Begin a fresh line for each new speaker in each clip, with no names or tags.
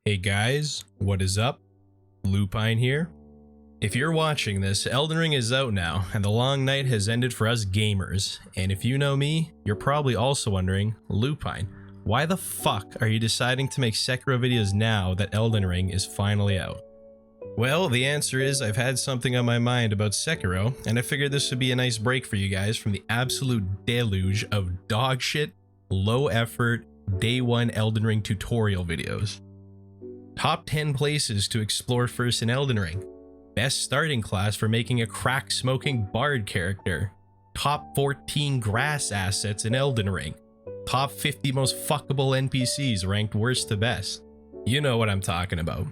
Hey guys, what is up? Lupine here. If you're watching this, Elden Ring is out now, and the long night has ended for us gamers. And if you know me, you're probably also wondering, Lupine, why the fuck are you deciding to make Sekiro videos now that Elden Ring is finally out? Well, the answer is I've had something on my mind about Sekiro, and I figured this would be a nice break for you guys from the absolute deluge of dogshit, low effort, day one Elden Ring tutorial videos. Top 10 places to explore first in Elden Ring. Best starting class for making a crack-smoking bard character. Top 14 grass assets in Elden Ring. Top 50 most fuckable NPCs ranked worst to best. You know what I'm talking about.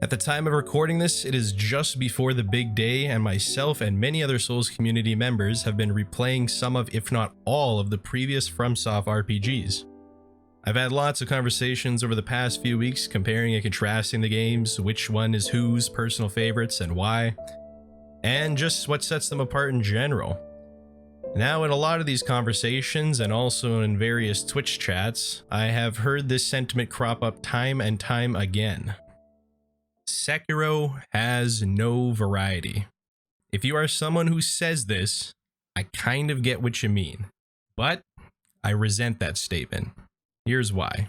At the time of recording this, it is just before the big day, and myself and many other Souls community members have been replaying some of, if not all, of the previous FromSoft RPGs. I've had lots of conversations over the past few weeks comparing and contrasting the games, which one is whose personal favorites and why, and just what sets them apart in general. Now, in a lot of these conversations, and also in various Twitch chats, I have heard this sentiment crop up time and time again. Sekiro has no variety. If you are someone who says this, I kind of get what you mean, but I resent that statement. Here's why.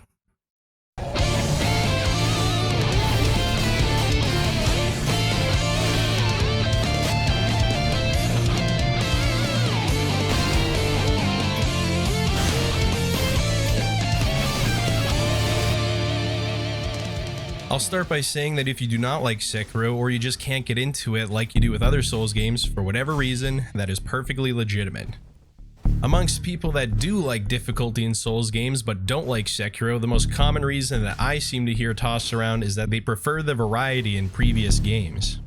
I'll start by saying that if you do not like Sekiro, or you just can't get into it like you do with other Souls games for whatever reason, that is perfectly legitimate. Amongst people that do like difficulty in Souls games but don't like Sekiro, the most common reason that I seem to hear tossed around is that they prefer the variety in previous games.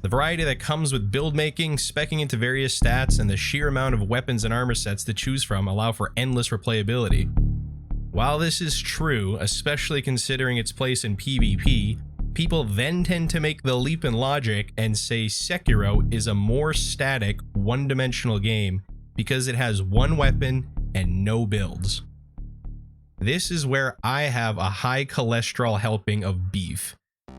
The variety that comes with build making, speccing into various stats, and the sheer amount of weapons and armor sets to choose from allow for endless replayability. While this is true, especially considering its place in PvP, people then tend to make the leap in logic and say Sekiro is a more static, one-dimensional game because it has one weapon and no builds. This is where I have a high cholesterol helping of beef.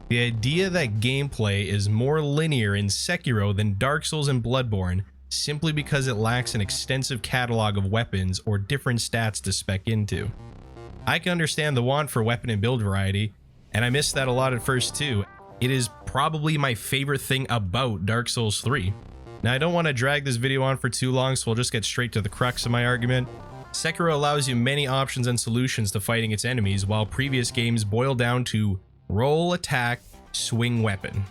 The idea that gameplay is more linear in Sekiro than Dark Souls and Bloodborne simply because it lacks an extensive catalog of weapons or different stats to spec into. I can understand the want for weapon and build variety, and I missed that a lot at first too. It is probably my favorite thing about Dark Souls 3. Now, I don't want to drag this video on for too long, so we'll just get straight to the crux of my argument. Sekiro allows you many options and solutions to fighting its enemies, while previous games boil down to roll, attack, swing weapon.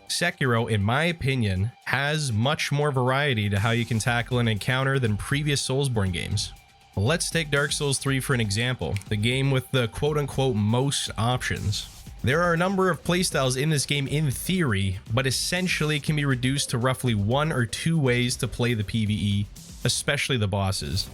Sekiro, in my opinion, has much more variety to how you can tackle an encounter than previous Soulsborne games. Let's take Dark Souls 3 for an example, the game with the quote-unquote most options. There are a number of playstyles in this game in theory, but essentially can be reduced to roughly one or two ways to play the PvE, especially the bosses.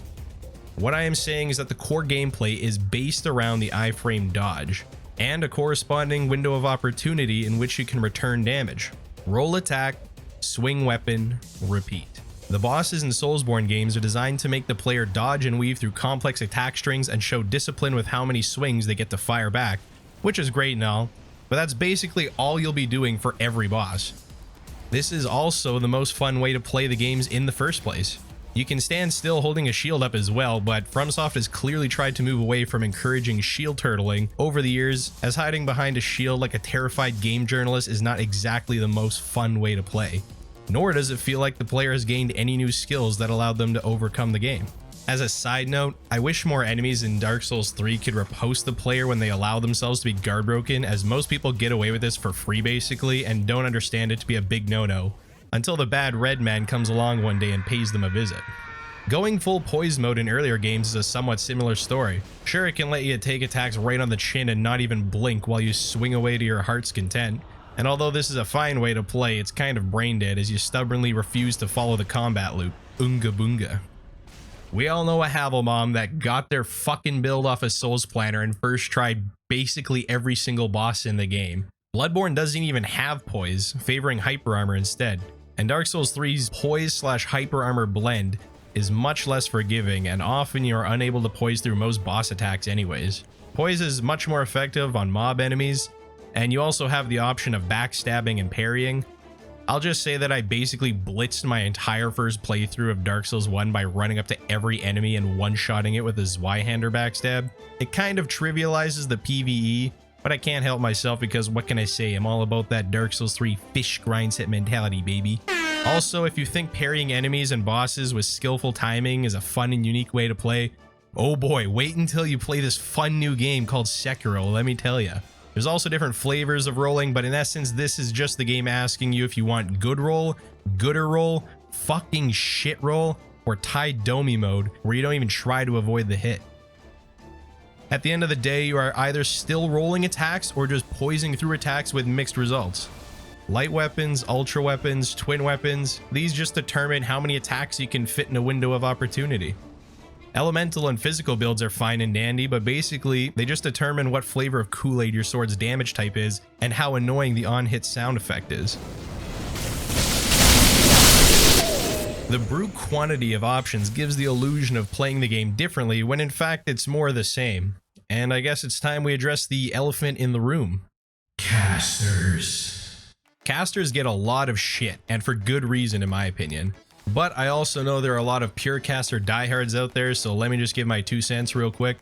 What I am saying is that the core gameplay is based around the iframe dodge, and a corresponding window of opportunity in which you can return damage. Roll attack, swing weapon, repeat. The bosses in Soulsborne games are designed to make the player dodge and weave through complex attack strings and show discipline with how many swings they get to fire back, which is great and all, but that's basically all you'll be doing for every boss. This is also the most fun way to play the games in the first place. You can stand still holding a shield up as well, but FromSoft has clearly tried to move away from encouraging shield turtling over the years, as hiding behind a shield like a terrified game journalist is not exactly the most fun way to play. Nor does it feel like the player has gained any new skills that allowed them to overcome the game. As a side note, I wish more enemies in Dark Souls 3 could riposte the player when they allow themselves to be guard broken, as most people get away with this for free basically and don't understand it to be a big no-no, until the bad red man comes along one day and pays them a visit. Going full poise mode in earlier games is a somewhat similar story. Sure, it can let you take attacks right on the chin and not even blink while you swing away to your heart's content. And although this is a fine way to play, it's kind of brain dead as you stubbornly refuse to follow the combat loop. Oonga boonga. We all know a Havelmom that got their fucking build off a Souls Planner and first tried basically every single boss in the game. Bloodborne doesn't even have poise, favoring hyper armor instead. And Dark Souls 3's poise/hyper armor blend is much less forgiving, and often you are unable to poise through most boss attacks anyways. Poise is much more effective on mob enemies, and you also have the option of backstabbing and parrying. I'll just say that I basically blitzed my entire first playthrough of Dark Souls 1 by running up to every enemy and one-shotting it with a Zweihander backstab. It kind of trivializes the PvE, but I can't help myself because what can I say? I'm all about that Dark Souls 3 fish grind set mentality, baby. Also, if you think parrying enemies and bosses with skillful timing is a fun and unique way to play, oh boy, wait until you play this fun new game called Sekiro, let me tell ya. There's also different flavors of rolling, but in essence, this is just the game asking you if you want good roll, gooder roll, fucking shit roll, or Tai Domi mode, where you don't even try to avoid the hit. At the end of the day, you are either still rolling attacks or just poising through attacks with mixed results. Light weapons, ultra weapons, twin weapons, these just determine how many attacks you can fit in a window of opportunity. Elemental and physical builds are fine and dandy, but basically, they just determine what flavor of Kool-Aid your sword's damage type is and how annoying the on-hit sound effect is. The brute quantity of options gives the illusion of playing the game differently when in fact it's more the same. And I guess it's time we address the elephant in the room. Casters. Casters get a lot of shit, and for good reason in my opinion. But I also know there are a lot of pure caster diehards out there, so let me just give my 2 cents real quick.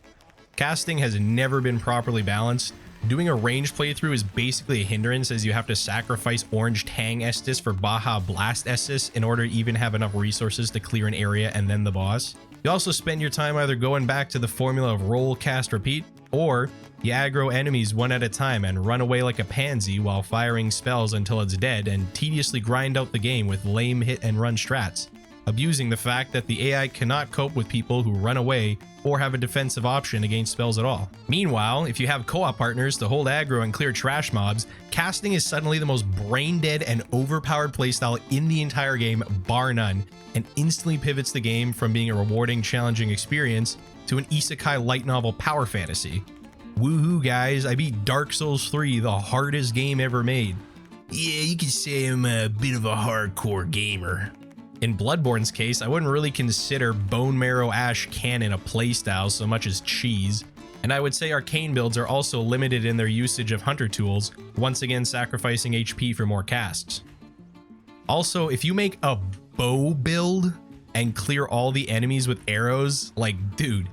Casting has never been properly balanced. Doing a ranged playthrough is basically a hindrance, as you have to sacrifice Orange Tang Estus for Baja Blast Estus in order to even have enough resources to clear an area and then the boss. You also spend your time either going back to the formula of roll, cast, repeat, or you aggro enemies one at a time and run away like a pansy while firing spells until it's dead and tediously grind out the game with lame hit and run strats, abusing the fact that the AI cannot cope with people who run away or have a defensive option against spells at all. Meanwhile, if you have co-op partners to hold aggro and clear trash mobs, casting is suddenly the most brain-dead and overpowered playstyle in the entire game, bar none, and instantly pivots the game from being a rewarding, challenging experience to an isekai light novel power fantasy. Woohoo guys, I beat Dark Souls 3, the hardest game ever made. Yeah, you could say I'm a bit of a hardcore gamer. In Bloodborne's case, I wouldn't really consider Bone Marrow Ash canon a playstyle so much as cheese, and I would say arcane builds are also limited in their usage of hunter tools, once again sacrificing HP for more casts. Also, if you make a bow build and clear all the enemies with arrows, like dude,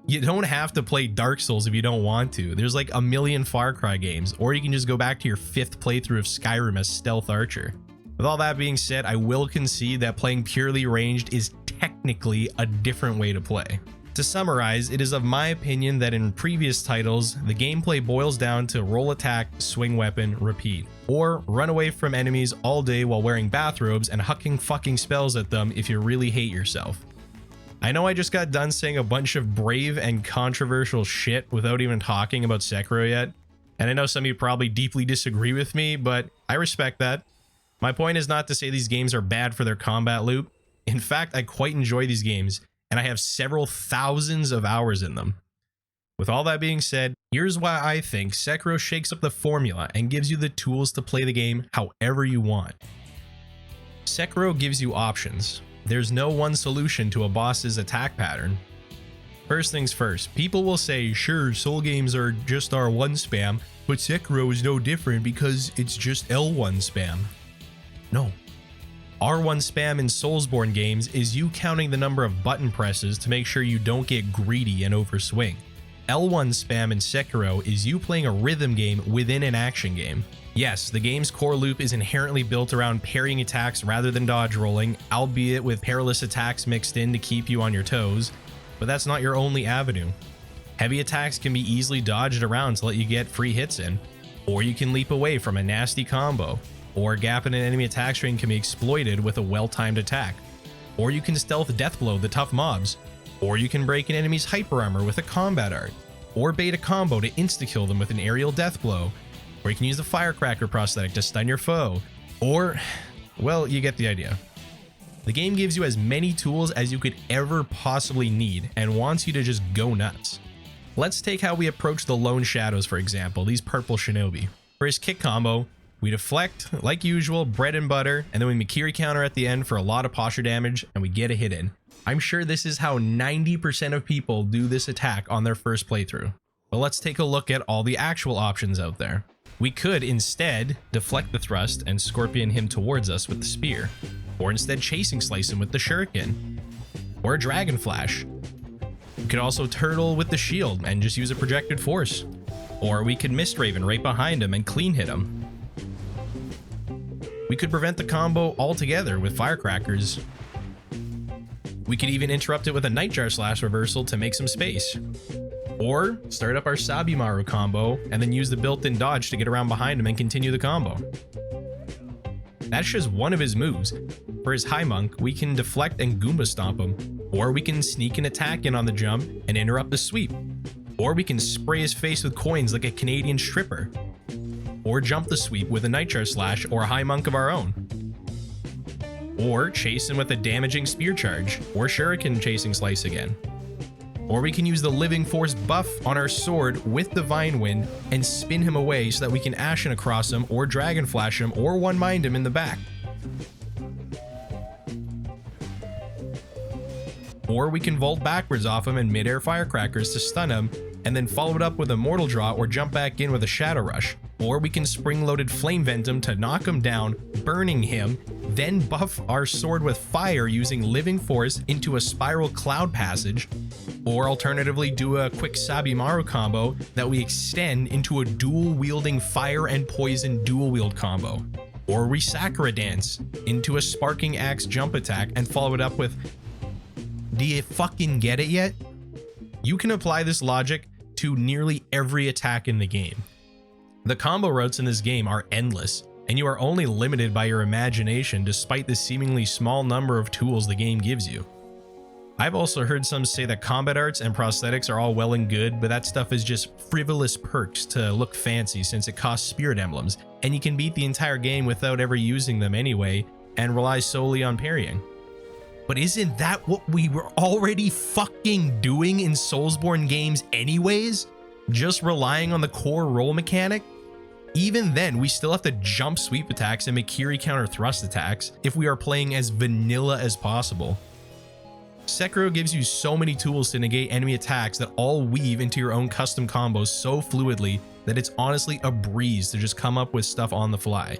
you don't have to play Dark Souls if you don't want to. There's like a million Far Cry games, or you can just go back to your 5th playthrough of Skyrim as Stealth Archer. With all that being said, I will concede that playing purely ranged is technically a different way to play. To summarize, it is of my opinion that in previous titles, the gameplay boils down to roll attack, swing weapon, repeat, or run away from enemies all day while wearing bathrobes and hucking fucking spells at them if you really hate yourself. I know I just got done saying a bunch of brave and controversial shit without even talking about Sekiro yet, and I know some of you probably deeply disagree with me, but I respect that. My point is not to say these games are bad for their combat loop. In fact, I quite enjoy these games, and I have several thousands of hours in them. With all that being said, here's why I think Sekiro shakes up the formula and gives you the tools to play the game however you want. Sekiro gives you options. There's no one solution to a boss's attack pattern. First things first, people will say, sure, Soul games are just R1 spam, but Sekiro is no different because it's just L1 spam. No. R1 spam in Soulsborne games is you counting the number of button presses to make sure you don't get greedy and overswing. L1 spam in Sekiro is you playing a rhythm game within an action game. Yes, the game's core loop is inherently built around parrying attacks rather than dodge rolling, albeit with perilous attacks mixed in to keep you on your toes, but that's not your only avenue. Heavy attacks can be easily dodged around to let you get free hits in, or you can leap away from a nasty combo, or a gap in an enemy attack string can be exploited with a well-timed attack, or you can stealth deathblow the tough mobs, or you can break an enemy's hyper armor with a combat art, or bait a combo to insta-kill them with an aerial deathblow, or you can use the firecracker prosthetic to stun your foe, or, well, you get the idea. The game gives you as many tools as you could ever possibly need and wants you to just go nuts. Let's take how we approach the Lone Shadows, for example, these purple shinobi. For his kick combo, we deflect, like usual, bread and butter, and then we Mikiri counter at the end for a lot of posture damage, and we get a hit in. I'm sure this is how 90% of people do this attack on their first playthrough. But let's take a look at all the actual options out there. We could instead deflect the thrust and scorpion him towards us with the spear, or instead chasing slice him with the shuriken, or a dragon flash. We could also turtle with the shield and just use a projected force, or we could mist raven right behind him and clean hit him. We could prevent the combo altogether with firecrackers. We could even interrupt it with a nightjar slash reversal to make some space. Or start up our Sabimaru combo and then use the built-in dodge to get around behind him and continue the combo. That's just one of his moves. For his high monk, we can deflect and Goomba stomp him. Or we can sneak an attack in on the jump and interrupt the sweep. Or we can spray his face with coins like a Canadian stripper. Or jump the sweep with a nightjar slash or a high monk of our own. Or chase him with a damaging spear charge or shuriken chasing slice again. Or we can use the living force buff on our sword with divine wind and spin him away so that we can ashen across him or dragon flash him or one mind him in the back. Or we can vault backwards off him and mid-air firecrackers to stun him and then follow it up with a mortal draw or jump back in with a shadow rush. Or we can spring-loaded flame vent him to knock him down, burning him, then buff our sword with fire using living force into a spiral cloud passage, or alternatively do a quick Sabimaru combo that we extend into a dual-wielding fire and poison dual-wield combo. Or we Sakura dance into a sparking axe jump attack and follow it up with... Do you fucking get it yet? You can apply this logic to nearly every attack in the game. The combo routes in this game are endless, and you are only limited by your imagination despite the seemingly small number of tools the game gives you. I've also heard some say that combat arts and prosthetics are all well and good, but that stuff is just frivolous perks to look fancy since it costs spirit emblems, and you can beat the entire game without ever using them anyway, and rely solely on parrying. But isn't that what we were already fucking doing in Soulsborne games anyways? Just relying on the core roll mechanic? Even then, we still have to jump sweep attacks and make Kiri counter thrust attacks if we are playing as vanilla as possible. Sekiro gives you so many tools to negate enemy attacks that all weave into your own custom combos so fluidly that it's honestly a breeze to just come up with stuff on the fly.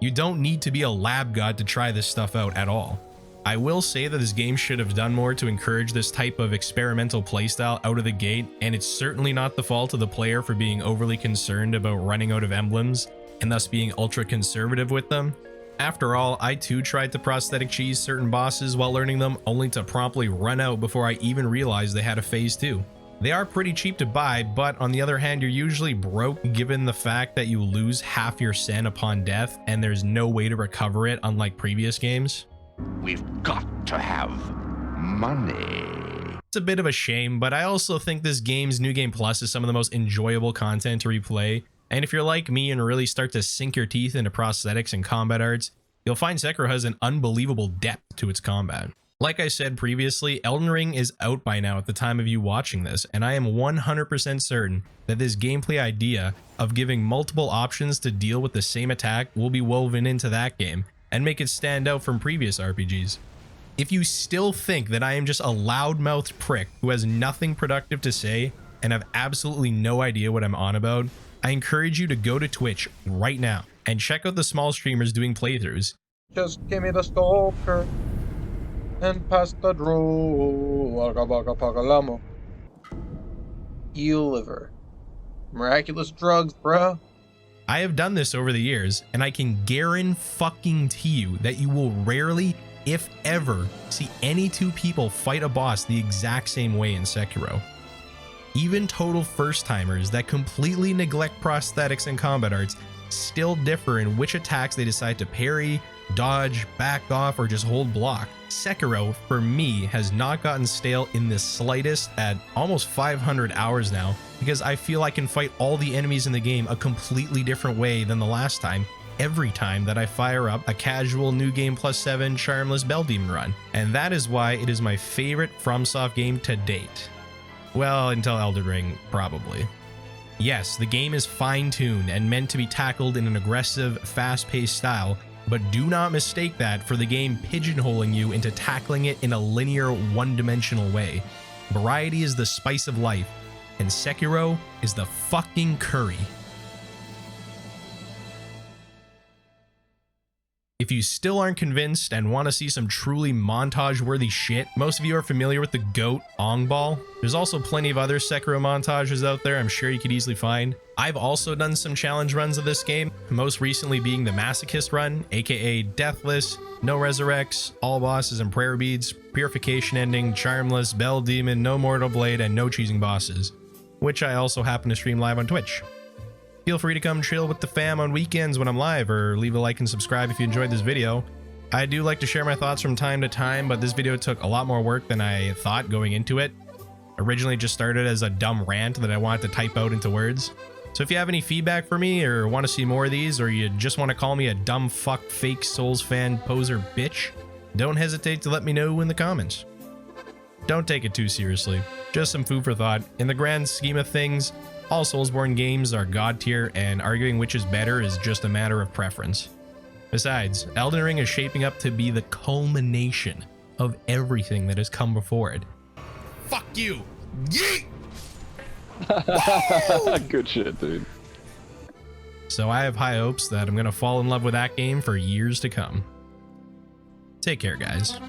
You don't need to be a lab god to try this stuff out at all. I will say that this game should have done more to encourage this type of experimental playstyle out of the gate, and it's certainly not the fault of the player for being overly concerned about running out of emblems and thus being ultra conservative with them. After all, I too tried to prosthetic cheese certain bosses while learning them, only to promptly run out before I even realized they had a phase 2. They are pretty cheap to buy, but on the other hand, you're usually broke given the fact that you lose half your sen upon death and there's no way to recover it, unlike previous games.
We've got to have money.
It's a bit of a shame, but I also think this game's New Game Plus is some of the most enjoyable content to replay, and if you're like me and really start to sink your teeth into prosthetics and combat arts, you'll find Sekiro has an unbelievable depth to its combat. Like I said previously, Elden Ring is out by now at the time of you watching this, and I am 100% certain that this gameplay idea of giving multiple options to deal with the same attack will be woven into that game, and make it stand out from previous RPGs. If you still think that I am just a loudmouthed prick who has nothing productive to say and have absolutely no idea what I'm on about, I encourage you to go to Twitch right now and check out the small streamers doing playthroughs.
Just give me the stalker and pass the drool. Waka waka pagalamo. Eel liver. Miraculous drugs, bruh.
I have done this over the years, and I can guarantee you that you will rarely, if ever, see any two people fight a boss the exact same way in Sekiro. Even total first-timers that completely neglect prosthetics and combat arts still differ in which attacks they decide to parry, dodge, back off, or just hold block. Sekiro, for me, has not gotten stale in the slightest at almost 500 hours now, because I feel I can fight all the enemies in the game a completely different way than the last time, every time that I fire up a casual New Game Plus 7 Charmless Bell Demon run. And that is why it is my favorite FromSoft game to date. Well, until Elden Ring, probably. Yes, the game is fine-tuned and meant to be tackled in an aggressive, fast-paced style, but do not mistake that for the game pigeonholing you into tackling it in a linear, one-dimensional way. Variety is the spice of life, and Sekiro is the fucking curry. If you still aren't convinced and want to see some truly montage-worthy shit, most of you are familiar with the GOAT Ongbal. There's also plenty of other Sekiro montages out there I'm sure you could easily find. I've also done some challenge runs of this game, most recently being the Masochist run, aka Deathless, No Resurrects, All Bosses and Prayer Beads, Purification Ending, Charmless, Bell Demon, No Mortal Blade, and No Cheesing Bosses, which I also happen to stream live on Twitch. Feel free to come chill with the fam on weekends when I'm live, or leave a like and subscribe if you enjoyed this video. I do like to share my thoughts from time to time, but this video took a lot more work than I thought going into it. Originally just started as a dumb rant that I wanted to type out into words. So if you have any feedback for me, or want to see more of these, or you just want to call me a dumb fuck fake Souls fan poser bitch, don't hesitate to let me know in the comments. Don't take it too seriously, just some food for thought. In the grand scheme of things, all Soulsborne games are god tier, and arguing which is better is just a matter of preference. Besides, Elden Ring is shaping up to be the culmination of everything that has come before it. Fuck you! Yeet!
Good shit, dude.
So I have high hopes that I'm gonna fall in love with that game for years to come. Take care, guys.